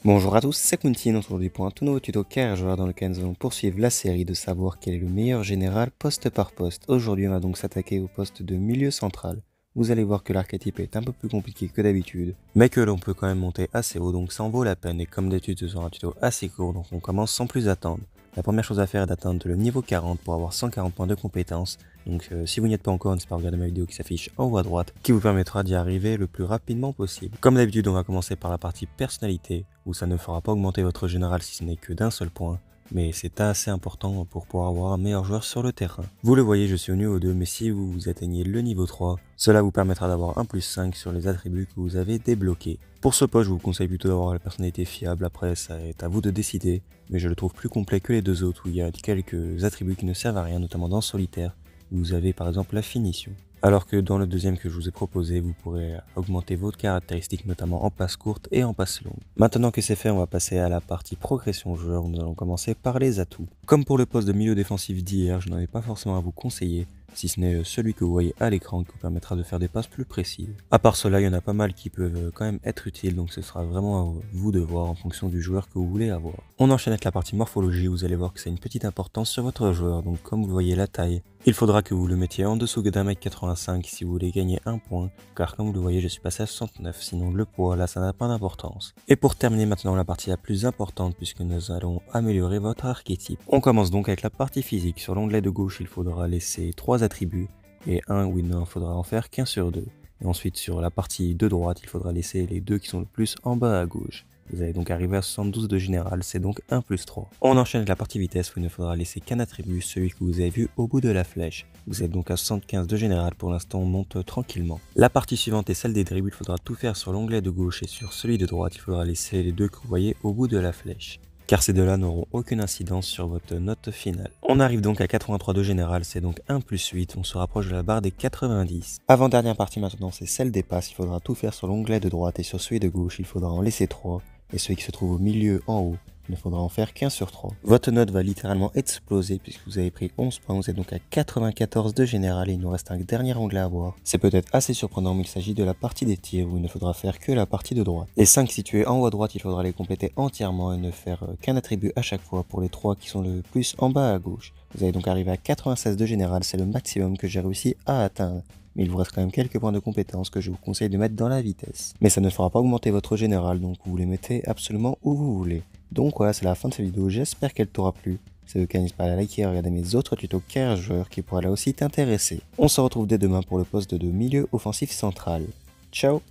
Bonjour à tous, c'est Quentin, aujourd'hui pour un tout nouveau tuto carré joueur dans lequel nous allons poursuivre la série de savoir quel est le meilleur général poste par poste. Aujourd'hui on va donc s'attaquer au poste de milieu central. Vous allez voir que l'archétype est un peu plus compliqué que d'habitude, mais que l'on peut quand même monter assez haut, donc ça en vaut la peine. Et comme d'habitude ce sera un tuto assez court, donc on commence sans plus attendre. La première chose à faire est d'atteindre le niveau 40 pour avoir 140 points de compétences. Donc si vous n'y êtes pas encore, n'hésitez pas à regarder ma vidéo qui s'affiche en haut à droite, qui vous permettra d'y arriver le plus rapidement possible. Comme d'habitude, on va commencer par la partie personnalité, où ça ne fera pas augmenter votre général si ce n'est que d'un seul point, mais c'est assez important pour pouvoir avoir un meilleur joueur sur le terrain. Vous le voyez, je suis au niveau 2, mais si vous atteignez le niveau 3, cela vous permettra d'avoir un plus 5 sur les attributs que vous avez débloqués. Pour ce poste, je vous conseille plutôt d'avoir la personnalité fiable, après ça est à vous de décider, mais je le trouve plus complet que les deux autres où il y a quelques attributs qui ne servent à rien, notamment dans Solitaire, où vous avez par exemple la finition. Alors que dans le deuxième que je vous ai proposé, vous pourrez augmenter votre caractéristique, notamment en passe courte et en passe longue. Maintenant que c'est fait, on va passer à la partie progression joueur, où nous allons commencer par les atouts. Comme pour le poste de milieu défensif d'hier, je n'en ai pas forcément à vous conseiller, si ce n'est celui que vous voyez à l'écran qui vous permettra de faire des passes plus précises. À part cela, il y en a pas mal qui peuvent quand même être utiles, donc ce sera vraiment à vous de voir en fonction du joueur que vous voulez avoir. On enchaîne avec la partie morphologie, vous allez voir que c'est une petite importance sur votre joueur, donc comme vous voyez la taille, il faudra que vous le mettiez en dessous d'un mètre 85 si vous voulez gagner un point, car comme vous le voyez je suis passé à 69, sinon le poids là ça n'a pas d'importance. Et pour terminer maintenant la partie la plus importante puisque nous allons améliorer votre archétype. On commence donc avec la partie physique, sur l'onglet de gauche il faudra laisser 3 attributs, et un où il ne faudra en faire qu'un sur 2. Et ensuite sur la partie de droite il faudra laisser les deux qui sont le plus en bas à gauche. Vous allez donc arriver à 72 de général, c'est donc 1 plus 3. On enchaîne avec la partie vitesse où il ne faudra laisser qu'un attribut, celui que vous avez vu au bout de la flèche. Vous êtes donc à 75 de général, pour l'instant on monte tranquillement. La partie suivante est celle des dribbles, il faudra tout faire sur l'onglet de gauche et sur celui de droite, il faudra laisser les deux que vous voyez au bout de la flèche, car ces deux-là n'auront aucune incidence sur votre note finale. On arrive donc à 83 de général, c'est donc 1 plus 8, on se rapproche de la barre des 90. Avant-dernière partie maintenant, c'est celle des passes, il faudra tout faire sur l'onglet de droite et sur celui de gauche, il faudra en laisser 3. Et celui qui se trouve au milieu en haut, il ne faudra en faire qu'un sur 3. Votre note va littéralement exploser puisque vous avez pris 11 points, vous êtes donc à 94 de général et il nous reste un dernier onglet à voir. C'est peut-être assez surprenant mais il s'agit de la partie des tirs où il ne faudra faire que la partie de droite. Les 5 situés en haut à droite, il faudra les compléter entièrement et ne faire qu'un attribut à chaque fois pour les 3 qui sont le plus en bas à gauche. Vous allez donc arriver à 96 de général, c'est le maximum que j'ai réussi à atteindre. Mais il vous reste quand même quelques points de compétence que je vous conseille de mettre dans la vitesse. Mais ça ne fera pas augmenter votre général, donc vous les mettez absolument où vous voulez. Donc voilà, c'est la fin de cette vidéo, j'espère qu'elle t'aura plu. C'est le cas, n'hésite pas à la liker et à regarder mes autres tutos carré joueurs qui pourraient là aussi t'intéresser. On se retrouve dès demain pour le poste de milieu offensif central. Ciao!